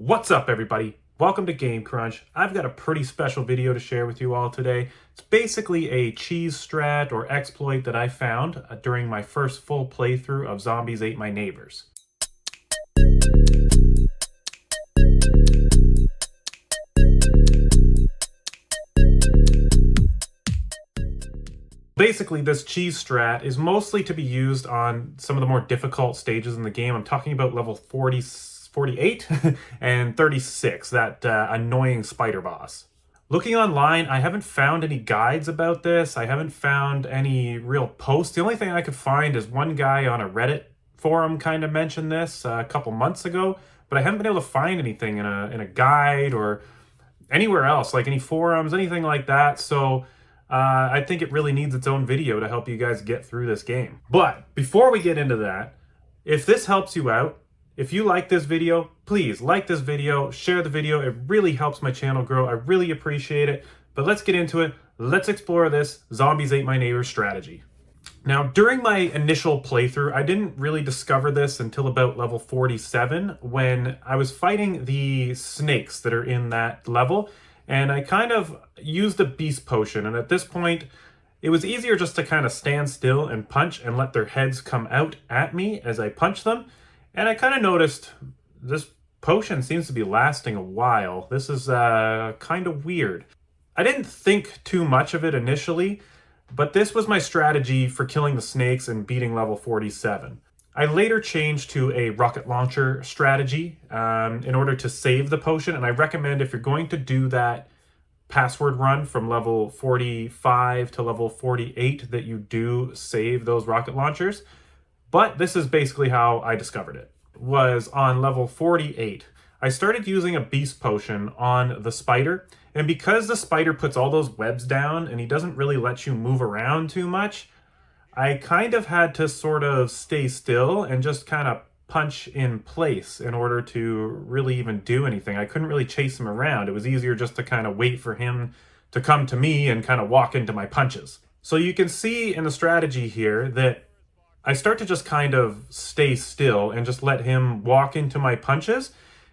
What's up, everybody? Welcome to Game Crunch. I've got a pretty special video to share with you all today. It's basically a cheese strat or exploit that I found during my first full playthrough of Zombies Ate My Neighbors. Basically, this cheese strat is mostly to be used on some of the more difficult stages in the game. I'm talking about level 48 and 36, that annoying spider boss. Looking online, I haven't found any guides about this. I haven't found any real posts. The only thing I could find is one guy on a Reddit forum kind of mentioned this a couple months ago, but I haven't been able to find anything in a guide or anywhere else, like any forums, anything like that. So I think it really needs its own video to help you guys get through this game. But before we get into that, if this helps you out, if you like this video, please like this video, share the video. It really helps my channel grow. I really appreciate it. But let's get into it. Let's explore this Zombies Ate My Neighbors strategy. Now, during my initial playthrough, I didn't really discover this until about level 47 when I was fighting the snakes that are in that level. And I kind of used a beast potion. And at this point, it was easier just to kind of stand still and punch and let their heads come out at me as I punch them. And I kind of noticed this potion seems to be lasting a while. This is kind of weird. I didn't think too much of it initially, but this was my strategy for killing the snakes and beating level 47. I later changed to a rocket launcher strategy in order to save the potion, and I recommend if you're going to do that password run from level 45 to level 48 that you do save those rocket launchers. But this is basically how I discovered it. Was on level 48. I started using a beast potion on the spider, and because the spider puts all those webs down and he doesn't really let you move around too much, I kind of had to sort of stay still and just kind of punch in place in order to really even do anything. I couldn't really chase him around. It was easier just to kind of wait for him to come to me and kind of walk into my punches. So you can see in the strategy here that I start to just kind of stay still and just let him walk into my punches.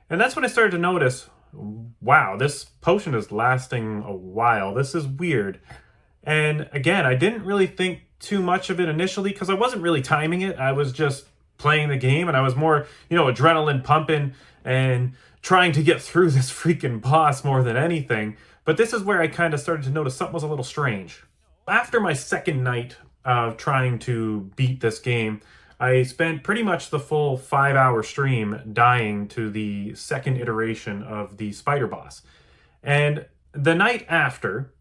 And that's when I started to notice, wow, this potion is lasting a while. This is weird. And again, I didn't really think too much of it initially because I wasn't really timing it. I was just playing the game and I was more, adrenaline pumping and trying to get through this freaking boss more than anything. But this is where I kind of started to notice something was a little strange. After my second night of trying to beat this game, I spent pretty much the full 5-hour stream dying to the second iteration of the spider boss. And the night after,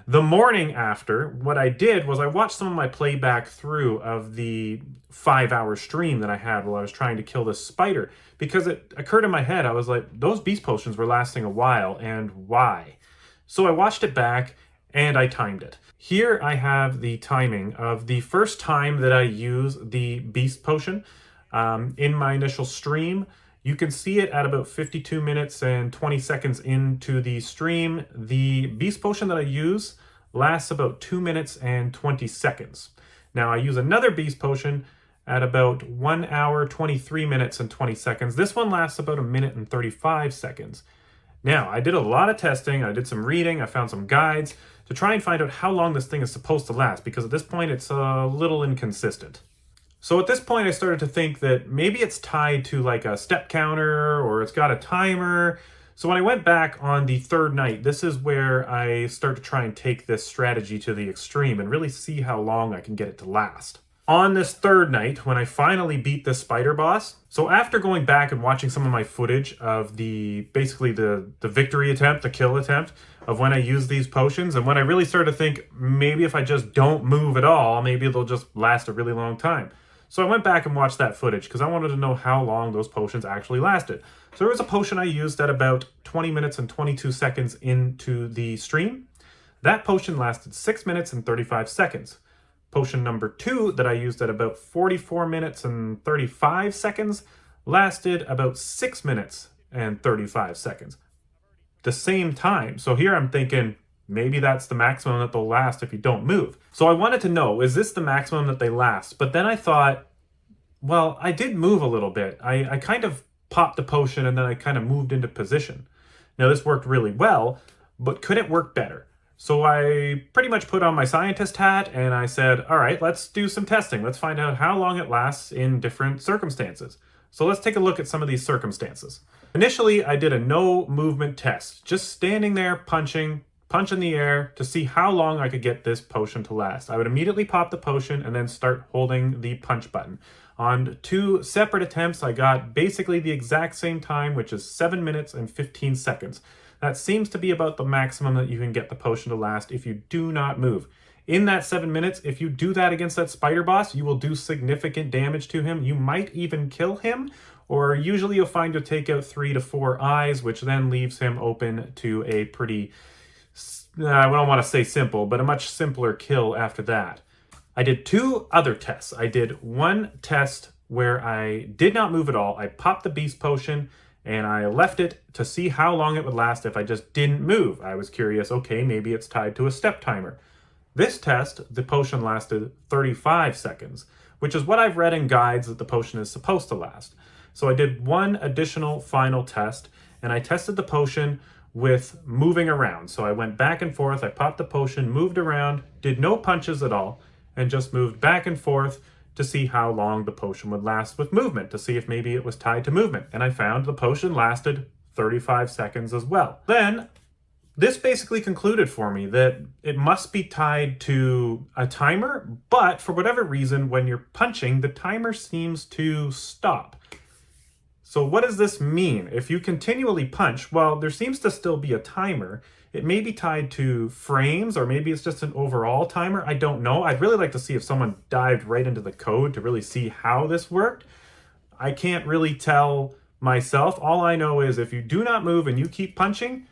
the morning after, what I did was I watched some of my playback through of the 5-hour stream that I had while I was trying to kill this spider, because it occurred in my head, I was like, those beast potions were lasting a while, and why? So I watched it back, and I timed it. Here I have the timing of the first time that I use the beast potion in my initial stream. You can see it at about 52 minutes and 20 seconds into the stream. The beast potion that I use lasts about 2 minutes and 20 seconds. Now I use another beast potion at about 1 hour, 23 minutes and 20 seconds. This one lasts about 1 minute and 35 seconds. Now, I did a lot of testing, I did some reading, I found some guides to try and find out how long this thing is supposed to last, because at this point it's a little inconsistent. So at this point I started to think that maybe it's tied to like a step counter or it's got a timer. So when I went back on the third night, this is where I start to try and take this strategy to the extreme and really see how long I can get it to last. On this third night, when I finally beat this spider boss, so after going back and watching some of my footage of the victory attempt, the kill attempt, of when I use these potions, and when I really started to think, maybe if I just don't move at all, maybe they'll just last a really long time. So I went back and watched that footage because I wanted to know how long those potions actually lasted. So there was a potion I used at about 20 minutes and 22 seconds into the stream. That potion lasted 6 minutes and 35 seconds. Potion number 2 that I used at about 44 minutes and 35 seconds lasted about 6 minutes and 35 seconds. The same time. So here I'm thinking, maybe that's the maximum that they'll last if you don't move. So I wanted to know, is this the maximum that they last? But then I thought, well, I did move a little bit. I kind of popped the potion, and then I kind of moved into position. Now this worked really well, but could it work better? So I pretty much put on my scientist hat and I said, all right, let's do some testing. Let's find out how long it lasts in different circumstances. So let's take a look at some of these circumstances. Initially, I did a no movement test, just standing there punching, punch in the air to see how long I could get this potion to last. I would immediately pop the potion and then start holding the punch button. On 2 separate attempts, I got basically the exact same time, which is 7 minutes and 15 seconds. That seems to be about the maximum that you can get the potion to last if you do not move. In that 7 minutes, if you do that against that spider boss, you will do significant damage to him. You might even kill him, or usually you'll find you'll take out 3 to 4 eyes, which then leaves him open to a pretty, I don't want to say simple, but a much simpler kill after that. I did 2 other tests. I did one test where I did not move at all. I popped the beast potion and I left it to see how long it would last if I just didn't move. I was curious, okay, maybe it's tied to a step timer. This test, the potion lasted 35 seconds, which is what I've read in guides that the potion is supposed to last. So I did one additional final test, and I tested the potion with moving around. So I went back and forth, I popped the potion, moved around, did no punches at all, and just moved back and forth to see how long the potion would last with movement, to see if maybe it was tied to movement. And I found the potion lasted 35 seconds as well. Then, this basically concluded for me that it must be tied to a timer, but for whatever reason, when you're punching, the timer seems to stop. So what does this mean? If you continually punch, well, there seems to still be a timer. It may be tied to frames, or maybe it's just an overall timer. I don't know. I'd really like to see if someone dived right into the code to really see how this worked. I can't really tell myself. All I know is if you do not move and you keep punching,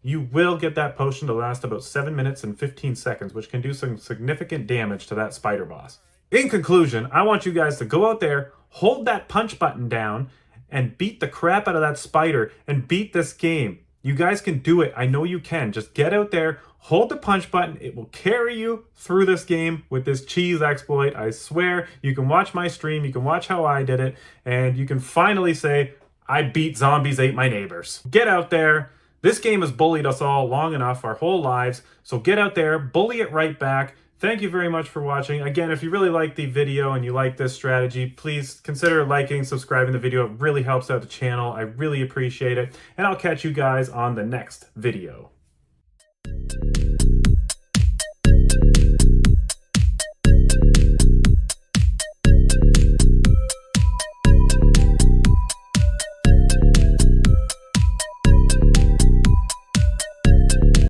you will get that potion to last about 7 minutes and 15 seconds, which can do some significant damage to that spider boss. In conclusion, I want you guys to go out there, hold that punch button down, and beat the crap out of that spider and beat this game. You guys can do it. I know you can. Just get out there, hold the punch button. It will carry you through this game with this cheese exploit. I swear, you can watch my stream, you can watch how I did it, and you can finally say, I beat zombies, ate my neighbors. Get out there. This game has bullied us all long enough, our whole lives. So get out there, bully it right back. Thank you very much for watching. Again, if you really like the video and you like this strategy, please consider liking, subscribing the video. It really helps out the channel. I really appreciate it. And I'll catch you guys on the next video.